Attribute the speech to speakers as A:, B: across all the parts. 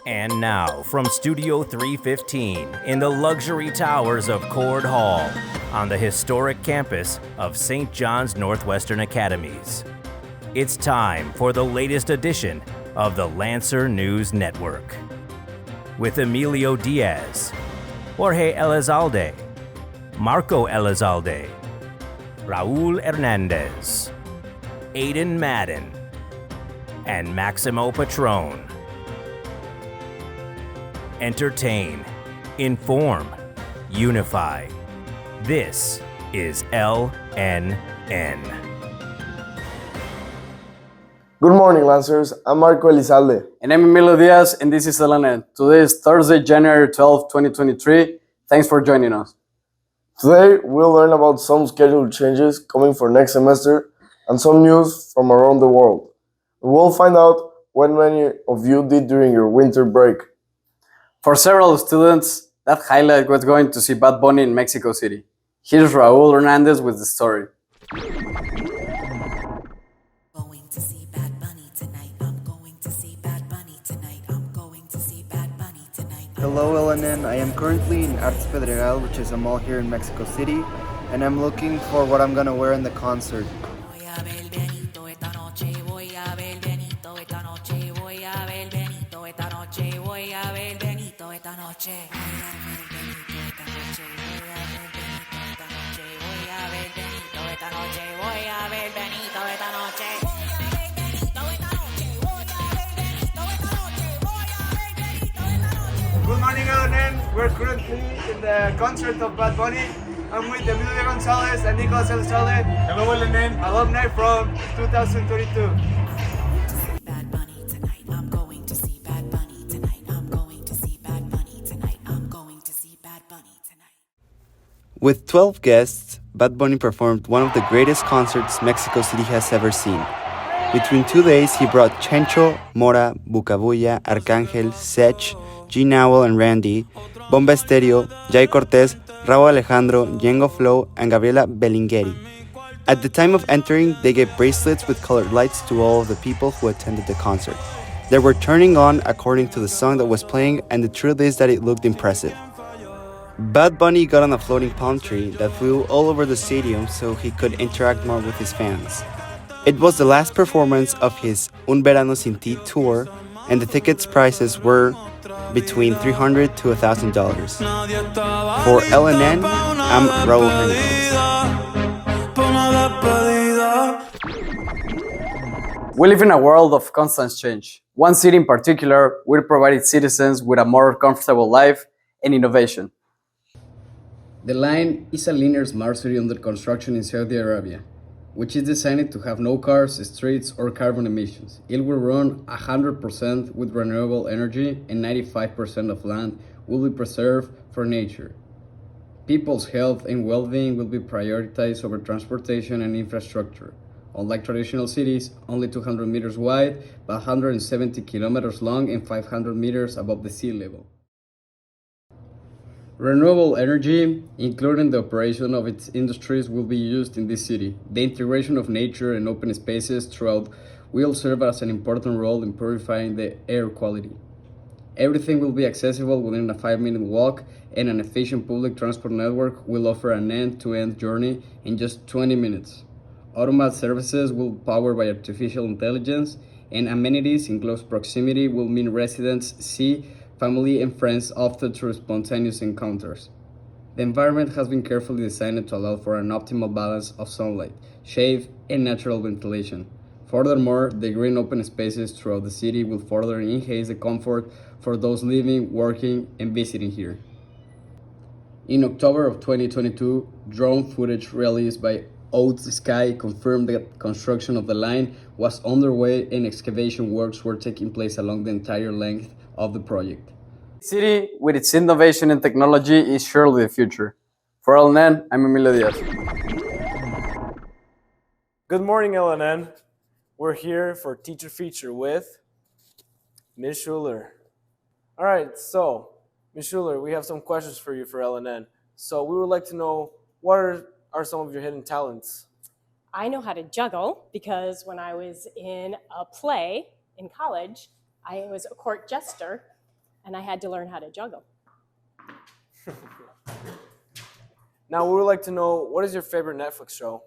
A: And now, from Studio 315 in the luxury towers of Cord Hall on the historic campus of St. John's Northwestern Academies, it's time for the latest edition of the Lancer News Network. With Emilio Diaz, Jorge Elizalde, Marco Elizalde, Raul Hernandez, Aiden Madden, and Maximo Patron. Entertain, inform, unify. This is LNN.
B: Good morning, Lancers. I'm Marco Elizalde.
C: And I'm Emilio Diaz, and this is LNN. Today is Thursday, January 12, 2023. Thanks for joining us.
B: Today, we'll learn about some schedule changes coming for next semester and some news from around the world. We'll find out what many of you did during your winter break.
C: For several students, that highlight was going to see Bad Bunny in Mexico City. Here's Raul Hernandez with the story.
D: Going to see Bad Bunny tonight. I'm going to see Bad Bunny tonight. I'm going to see Bad Bunny tonight.
E: Hello LNN, I am currently in Arts Pedregal, which is a mall here in Mexico City, and I'm looking for what I'm gonna wear in the concert.
D: Voy a ver Benito esta noche. Voy a ver Benito esta noche. Voy a ver Benito esta noche. Voy a ver Benito esta noche. Voy a ver Benito esta noche. Voy a ver Benito esta noche. Voy a ver Benito esta noche. Voy a ver Benito esta noche. Voy a ver Benito esta noche. Voy a ver Benito esta noche.
F: Good morning, LNN. We're currently in the concert of Bad Bunny. I'm with Emilio Gonzalez and Nicolas Elizalde. Hello, LNN. Alumni from 2022.
D: Bad Bunny tonight. I'm going to see Bad Bunny tonight. I'm going to see Bad Bunny tonight. I'm going to see Bad Bunny tonight.
E: With 12 guests, Bad Bunny performed one of the greatest concerts Mexico City has ever seen. Between 2 days, he brought Chencho, Mora, Bucabulla, Arcángel, Sech, G. Nowell and Randy, Bomba Estéreo, Jay Cortez, Raúl Alejandro, Yengo Flow, and Gabriela Bellingheri. At the time of entering, they gave bracelets with colored lights to all of the people who attended the concert. They were turning on according to the song that was playing, and the truth is that it looked impressive. Bad Bunny got on a floating palm tree that flew all over the stadium so he could interact more with his fans. It was the last performance of his Un Verano Sin Ti tour, and the tickets prices were between $300 to $1,000. For LNN, I'm Raul Hernandez.
C: We live in a world of constant change. One city in particular will provide its citizens with a more comfortable life and innovation. The Line is a linear smart city under construction in Saudi Arabia, which is designed to have no cars, streets, or carbon emissions. It will run 100% with renewable energy, and 95% of land will be preserved for nature. People's health and well-being will be prioritized over transportation and infrastructure. Unlike traditional cities, only 200 meters wide, but 170 kilometers long and 500 meters above the sea level. Renewable energy, including the operation of its industries, will be used in this city. The integration of nature and open spaces throughout will serve as an important role in purifying the air quality. Everything will be accessible within a 5-minute walk, and an efficient public transport network will offer an end-to-end journey in just 20 minutes. Automated services will be powered by artificial intelligence, and amenities in close proximity will mean residents see family and friends often through spontaneous encounters. The environment has been carefully designed to allow for an optimal balance of sunlight, shade, and natural ventilation. Furthermore, the green open spaces throughout the city will further enhance the comfort for those living, working, and visiting here. In October of 2022, drone footage released by Oath Sky confirmed that construction of the line was underway and excavation works were taking place along the entire length of the project. The city, with its innovation and technology, is surely the future. For LNN, I'm Emilio Diaz.
F: Good morning, LNN. We're here for Teacher Feature with Ms. Schuler. All right, so Ms. Schuler, we have some questions for you for LNN. So we would like to know, what are some of your hidden talents?
G: I know how to juggle because when I was in a play in college, I was a court jester and I had to learn how to juggle.
F: Now, we would like to know, what is your favorite Netflix show?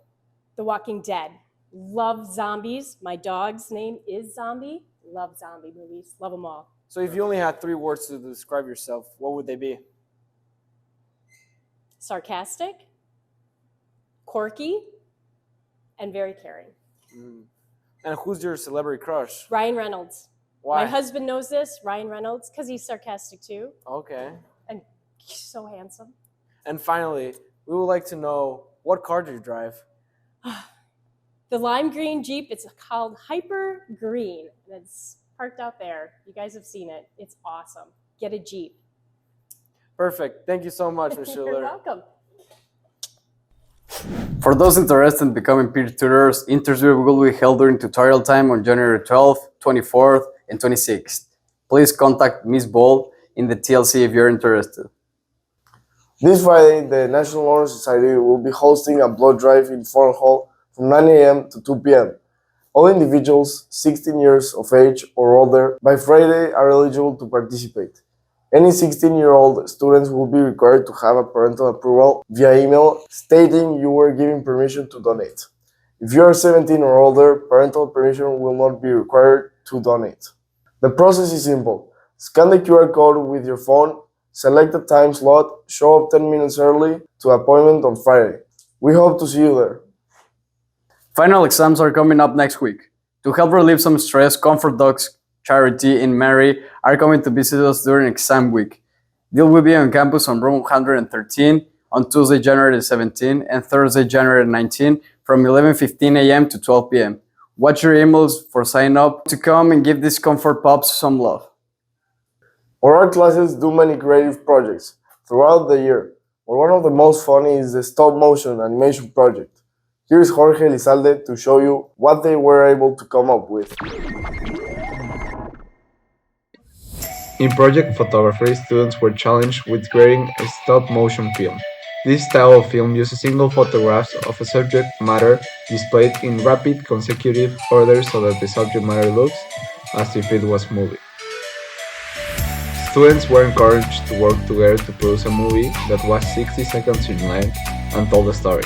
G: The Walking Dead. Love zombies. My dog's name is Zombie. Love zombie movies. Love them all.
F: So if you only had 3 words to describe yourself, what would they be?
G: Sarcastic, quirky, and very caring.
F: And who's your celebrity crush?
G: Ryan Reynolds.
F: Why?
G: My husband knows this, Ryan Reynolds, because he's sarcastic too,
F: Okay.
G: and he's so handsome.
F: And finally, we would like to know, what car do you drive?
G: The lime green Jeep, it's called Hyper Green, and it's parked out there. You guys have seen it. It's awesome. Get a Jeep.
F: Perfect. Thank you so much, Ms.
G: You're
F: Schuler.
G: welcome.
C: For those interested in becoming peer tutors, interviews will be held during tutorial time on January 12th, 24th, and 26th. Please contact Ms. Ball in the TLC if you're interested.
B: This Friday, the National Honor Society will be hosting a blood drive in Forum Hall from 9 a.m. to 2 p.m. All individuals 16 years of age or older by Friday are eligible to participate. Any 16-year-old students will be required to have a parental approval via email stating you were given permission to donate. If you are 17 or older, parental permission will not be required to donate. The process is simple. Scan the QR code with your phone, select a time slot, show up 10 minutes early to appointment on Friday. We hope to see you there.
C: Final exams are coming up next week. To help relieve some stress, Comfort Dogs Charity in Mary are coming to visit us during exam week. They will be on campus on room 113 on Tuesday, January 17 and Thursday, January 19 from 11:15 a.m. to 12 p.m. Watch your emails for sign up to come and give these Comfort Pups some love.
B: Our art classes do many creative projects throughout the year, but one of the most funny is the stop-motion animation project. Here's Jorge Elizalde to show you what they were able to come up with.
H: In project photography, students were challenged with creating a stop-motion film. This style of film uses single photographs of a subject matter displayed in rapid consecutive order so that the subject matter looks as if it was moving. Students were encouraged to work together to produce a movie that was 60 seconds in length and told a story.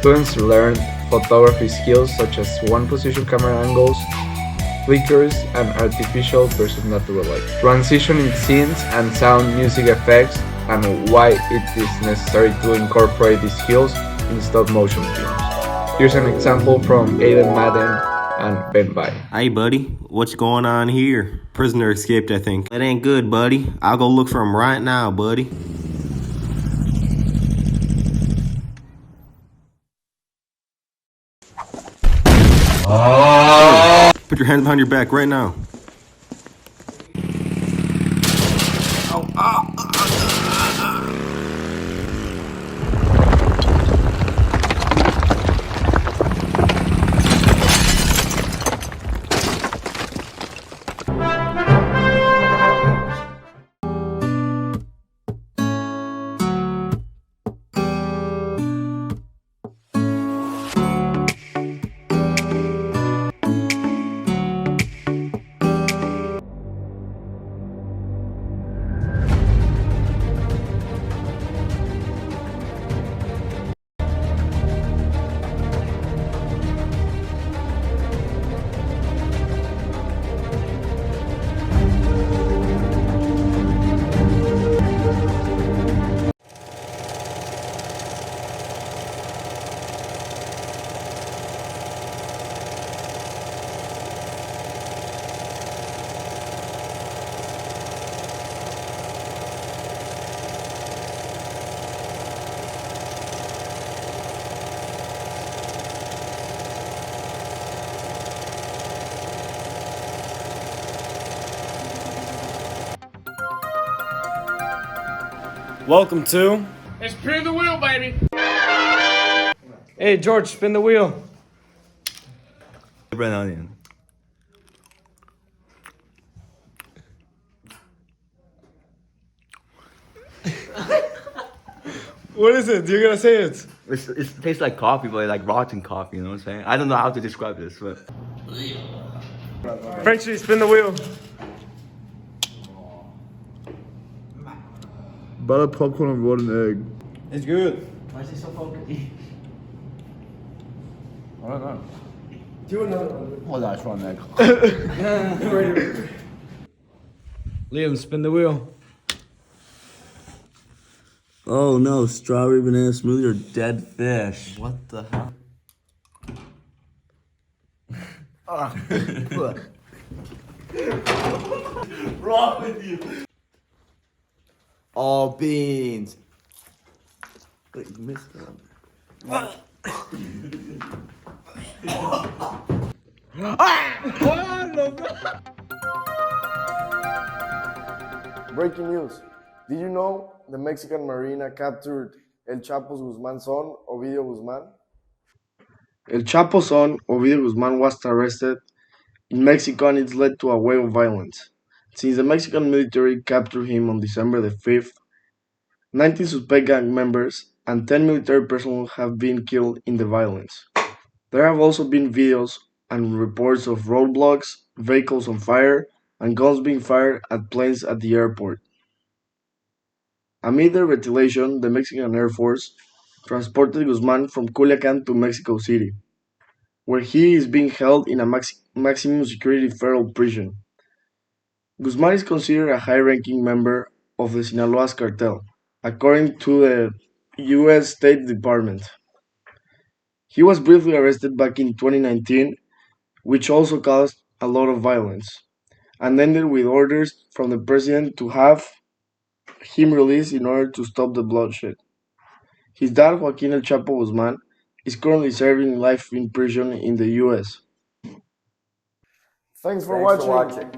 H: Students learned photography skills such as one-position camera angles, flickers, and artificial versus natural light, transitioning scenes and sound music effects, and why it is necessary to incorporate these skills in stop-motion films. Here's an example from Aiden Madden and Ben Bai.
I: Hey, buddy, what's going on here? Prisoner escaped, I think. That ain't good, buddy. I'll go look for him right now, buddy. Put your hands behind your back right now.
F: Welcome to... Spin the wheel, baby! Hey, George, spin the wheel.
I: Bread onion.
F: What is it? You're gonna say it.
I: It tastes like coffee, but like rotten coffee, you know what I'm saying? I don't know how to describe this, but...
F: Frenchie, spin the wheel.
J: butter popcorn and rolled an egg.
K: It's good. Why is it so funky?
J: I don't know.
K: Do you know?
J: Oh, that's one egg.
C: Liam, spin the wheel.
L: Oh no, strawberry banana smoothie or dead fish.
K: What the hell?
L: Wrong with you?
K: All beans.
L: Wait, you missed one.
B: Breaking news. Did you know the Mexican Marina captured El Chapo's Guzman's son, Ovidio Guzman? El Chapo's son, Ovidio Guzman, was arrested in Mexico, and it's led to a wave of violence. Since the Mexican military captured him on December the 5th, 19 suspect gang members and 10 military personnel have been killed in the violence. There have also been videos and reports of roadblocks, vehicles on fire, and guns being fired at planes at the airport. Amid the retaliation, the Mexican Air Force transported Guzman from Culiacan to Mexico City, where he is being held in a maximum security federal prison. Guzman is considered a high-ranking member of the Sinaloa's cartel, according to the U.S. State Department. He was briefly arrested back in 2019, which also caused a lot of violence, and ended with orders from the president to have him released in order to stop the bloodshed. His dad, Joaquin El Chapo Guzman, is currently serving life in prison in the U.S. Thanks for watching.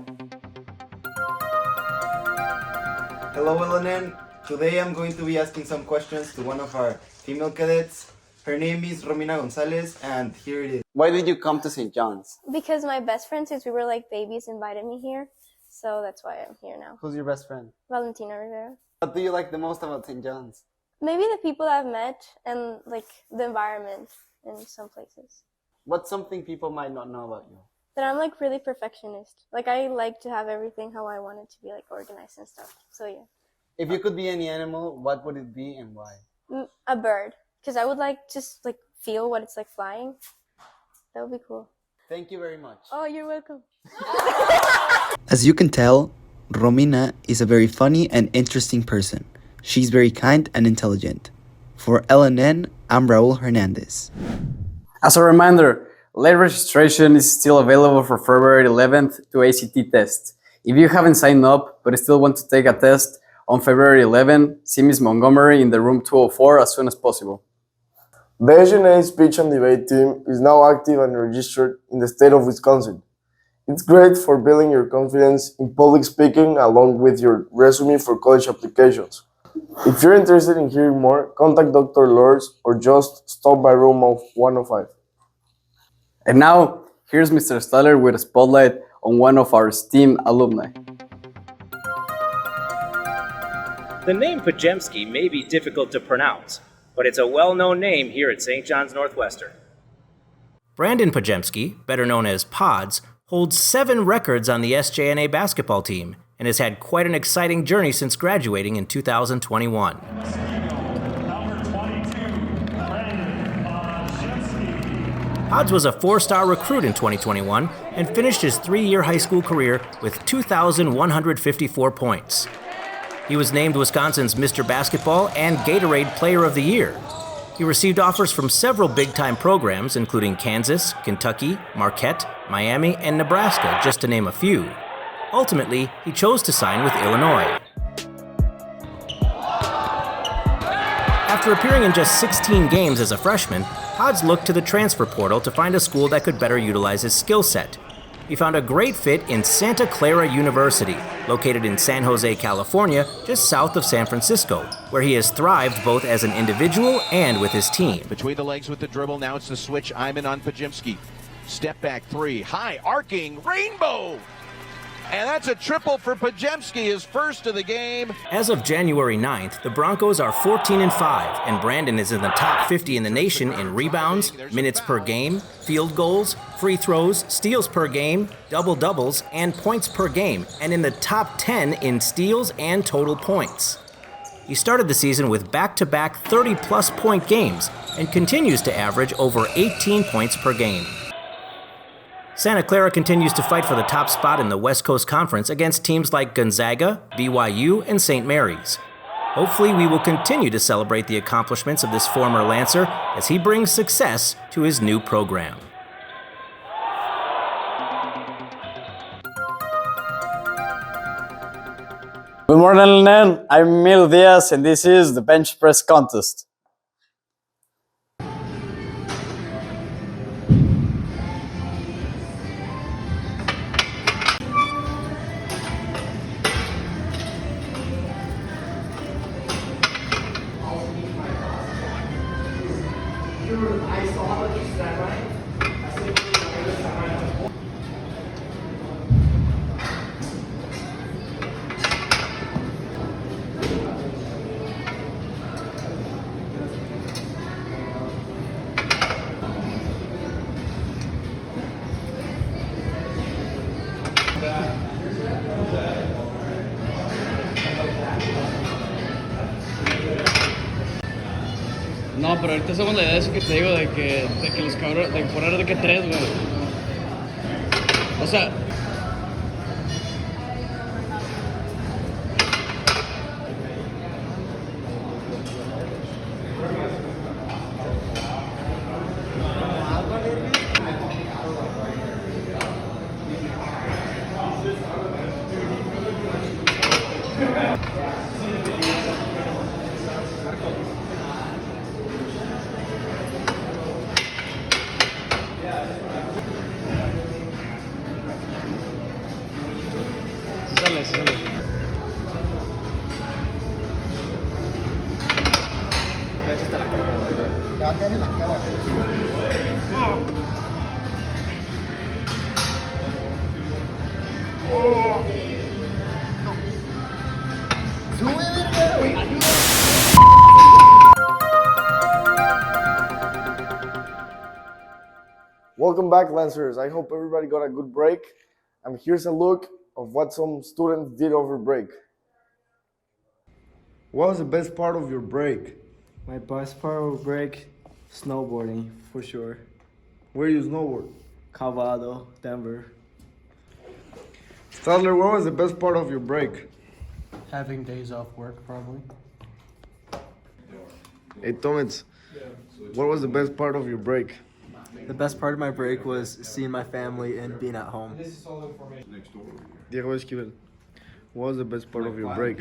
E: Hello, LNN. Today I'm going to be asking some questions to one of our female cadets. Her name is Romina Gonzalez, and here it is. Why did you come to St. John's?
M: Because my best friend, since we were like babies, invited me here. So that's why I'm here now.
E: Who's your best friend?
M: Valentina Rivera.
E: What do you like the most about St. John's?
M: Maybe the people I've met and like the environment in some places.
E: What's something people might not know about you?
M: That I'm like really perfectionist. Like I like to have everything how I want it to be, like organized and stuff. So yeah.
E: If you could be any animal, what would it be and why?
M: A bird. Because I would like just like feel what it's like flying. That would be cool.
E: Thank you very much.
M: Oh, you're welcome.
E: As you can tell, Romina is a very funny and interesting person. She's very kind and intelligent. For LNN, I'm Raul Hernandez.
C: As a reminder, late registration is still available for February 11th to ACT test. If you haven't signed up but still want to take a test on February 11, see Ms. Montgomery in the room 204 as soon as possible.
B: The SGNA speech and debate team is now active and registered in the state of Wisconsin. It's great for building your confidence in public speaking along with your resume for college applications. If you're interested in hearing more, contact Dr. Lors or just stop by room 105.
C: And now, here's Mr. Staller with a spotlight on one of our esteemed alumni.
A: The name Pajemski may be difficult to pronounce, but it's a well-known name here at St. John's Northwestern. Brandon Pajemski, better known as Pods, holds 7 records on the SJNA basketball team and has had quite an exciting journey since graduating in 2021. Pods was a 4-star recruit in 2021 and finished his 3-year high school career with 2,154 points. He was named Wisconsin's Mr. Basketball and Gatorade Player of the Year. He received offers from several big-time programs, including Kansas, Kentucky, Marquette, Miami, and Nebraska, just to name a few. Ultimately, he chose to sign with Illinois. After appearing in just 16 games as a freshman, Pods looked to the transfer portal to find a school that could better utilize his skill set. He found a great fit in Santa Clara University, located in San Jose, California, just south of San Francisco, where he has thrived both as an individual and with his team.
N: Between the legs with the dribble, now it's the switch. Iman on Pajemski. Step back 3, high, arcing, rainbow! And that's a triple for Pajemski, his first of the game.
A: As of January 9th, the Broncos are 14-5, and Brandon is in the top 50 in the nation in rebounds, minutes per game, field goals, free throws, steals per game, double-doubles, and points per game, and in the top 10 in steals and total points. He started the season with back-to-back 30-plus point games and continues to average over 18 points per game. Santa Clara continues to fight for the top spot in the West Coast Conference against teams like Gonzaga, BYU, and St. Mary's. Hopefully, we will continue to celebrate the accomplishments of this former Lancer as he brings success to his new program.
O: Good morning, LNN. I'm Mil Diaz, and this is the Bench Press Contest.
C: No, pero ahorita somos la idea de eso que te digo, de que los cabros, de poner de que tres, güey. O sea,
B: Welcome back, Lancers. I hope everybody got a good break. And here's a look of what some students did over break.
J: What was the best part of your break?
K: My best part of break, snowboarding, for sure.
J: Where you snowboard?
K: Calvado, Denver.
J: Stadler, what was the best part of your break?
P: Having days off work, probably.
J: Hey, Tomits, what was the best part of your break?
K: The best part of my break was seeing my family and being at home.
J: Diego Esquivel, what was the best part of your break?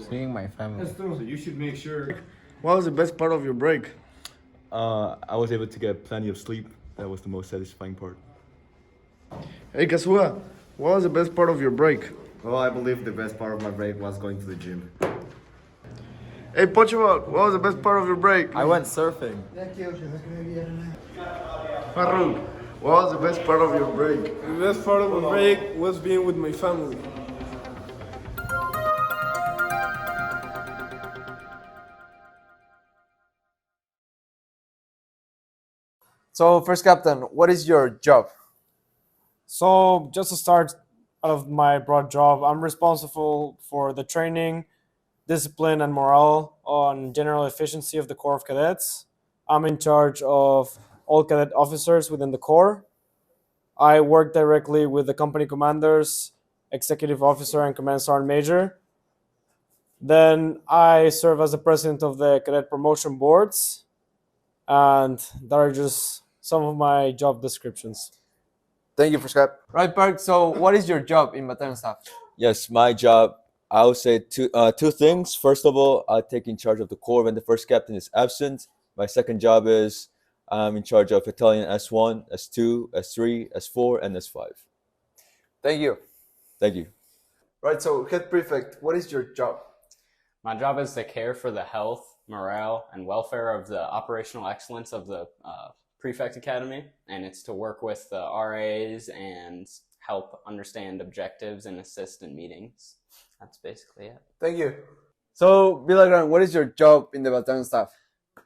P: Seeing my family.
J: So you should make sure. What was the best part of your break?
Q: I was able to get plenty of sleep. That was the most satisfying part.
J: Hey, Kasua, what was the best part of your break?
R: Well, I believe the best part of my break was going to the gym.
J: Hey, Pochemon, what was the best part of your break?
K: I went surfing.
J: Farouk, what was the best part of your break?
S: The best part of my break was being with my family.
F: So, first captain, what is your job? So, just to start out of my broad job, I'm responsible for the training, discipline, and morale on general efficiency of the Corps of Cadets. I'm in charge of all cadet officers within the Corps. I work directly with the company commanders, executive officer, and command sergeant major. Then I serve as the president of the cadet promotion boards, and that are just some of my job descriptions.
T: Thank you, First Cap. Right, Park. So, what is your job in battalion staff?
U: Yes, my job, I would say two things. First of all, I take in charge of the Corps when the first captain is absent. My second job is I'm in charge of battalion S1, S2, S3, S4, and S5.
T: Thank you.
U: Thank you.
T: Right, so head prefect, what is your job?
V: My job is to care for the health, morale, and welfare of the operational excellence of the Prefect Academy, and it's to work with the RAs and help understand objectives and assist in meetings. That's basically it.
T: Thank you. So, Villagrán, what is your job in the battalion staff?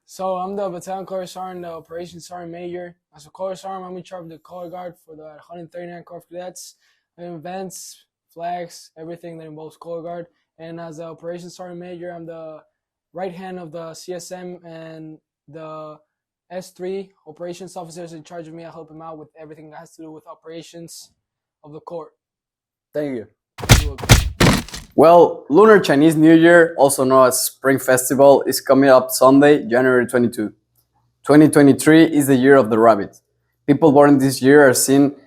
W: So I'm the battalion color sergeant, the operations sergeant major. As a color sergeant, I'm in charge of the color guard for the 139 Corps of Cadets, events, flags, everything that involves color guard. And as the operations sergeant major, I'm the right hand of the CSM, and the S3 operations officers in charge of me. I help him out with everything that has to do with operations of the court.
O: Thank you. Well, Lunar Chinese New Year, also known as Spring Festival, is coming up Sunday, January 22. 2023 is the year of the rabbit. People born this year are seen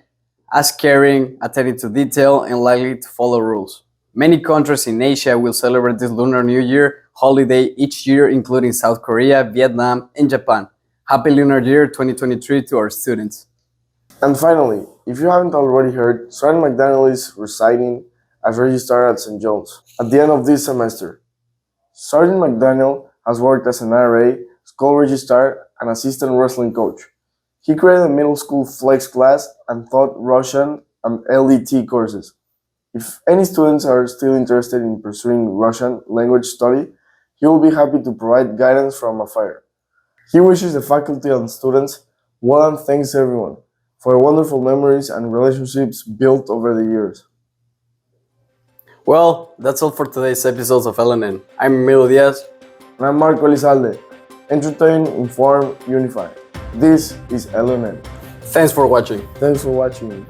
O: as caring, attending to detail, and likely to follow rules. Many countries in Asia will celebrate this Lunar New Year holiday each year, including South Korea, Vietnam, and Japan. Happy Lunar Year 2023 to our students.
B: And finally, if you haven't already heard, Sergeant McDaniel is resigning as registrar at St. John's at the end of this semester. Sergeant McDaniel has worked as an RA, school registrar, and assistant wrestling coach. He created a middle school flex class and taught Russian and LDT courses. If any students are still interested in pursuing Russian language study, he will be happy to provide guidance from afar. He wishes the faculty and students well and thanks everyone for wonderful memories and relationships built over the years.
O: Well, that's all for today's episodes of LNN. I'm Emilio Diaz.
B: And I'm Marco Elizalde. Entertain, inform, unify. This is LNN.
O: Thanks for watching.
B: Thanks for watching.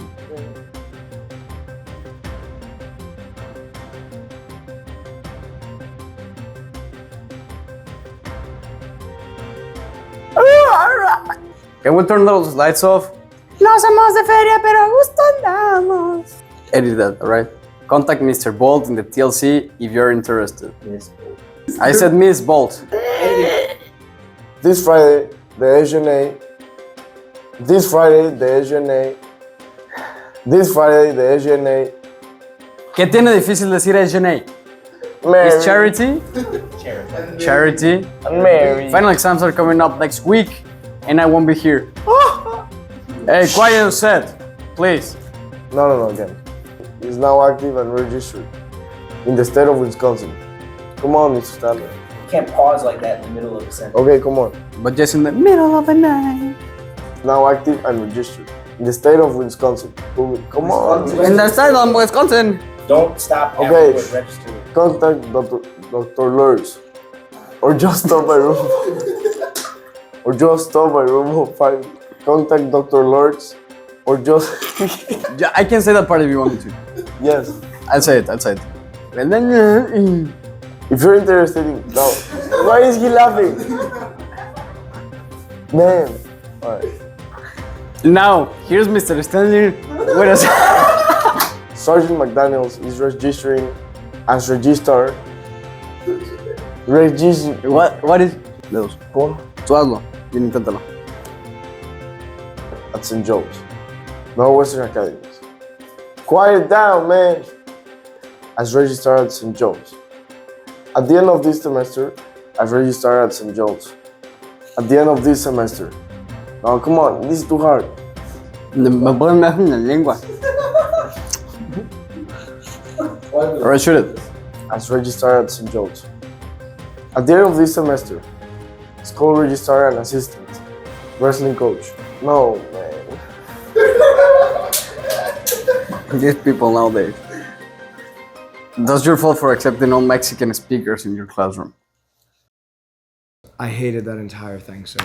O: Can we turn those lights off?
D: No somos de feria, pero gusto andamos.
O: Edit that, alright? Contact Mr. Bolt in the TLC if you're interested. I said Miss Bolt.
B: This Friday, the SGNA. This Friday, the SGNA. This Friday, the SGNA.
O: ¿Qué tiene difícil decir SGNA?
B: Mary.
O: It's charity. Charity.
B: And Mary.
O: Final exams are coming up next week, and I won't be here. Hey, quiet on set, please.
B: No, again. Is now active and registered in the state of Wisconsin. Come on, Mr. Stanley.
G: You can't pause like that in the middle of a sentence.
B: Okay, come on.
O: But just in the middle of the night.
B: Now active and registered in the state of Wisconsin. Come on.
O: In the state of Wisconsin.
G: Don't stop after
B: Okay.
G: the word register.
B: Contact Dr. Lurs. Or just stop by room. Or just stop by room 5. Contact Dr. Lurs. Or just.
O: Yeah, I can say that part if you want me to.
B: Yes.
O: I'll say it. And then.
B: If you're interested in. No. Why is he laughing? Man. Alright.
O: Now, here's Mr. Stanley. Wait a second.
B: Sergeant McDaniels is registering as registrar.
O: What is? Dedos.
B: Pon.
O: Tú hazlo. Bien, inténtalo.
B: At St. John's, Northwestern Academies. Quiet down, man! As registrar at St. John's. At the end of this semester, I've registered at St. John's. At the end of this semester. Now, come on, this is too hard.
O: Me ponen más en la lengua. Alright, shoot it.
B: As registrar at St. John's. At the end of this semester, school registrar and assistant, wrestling coach. No, man.
O: These people nowadays. That's your fault for accepting all Mexican speakers in your classroom.
H: I hated that entire thing, sir.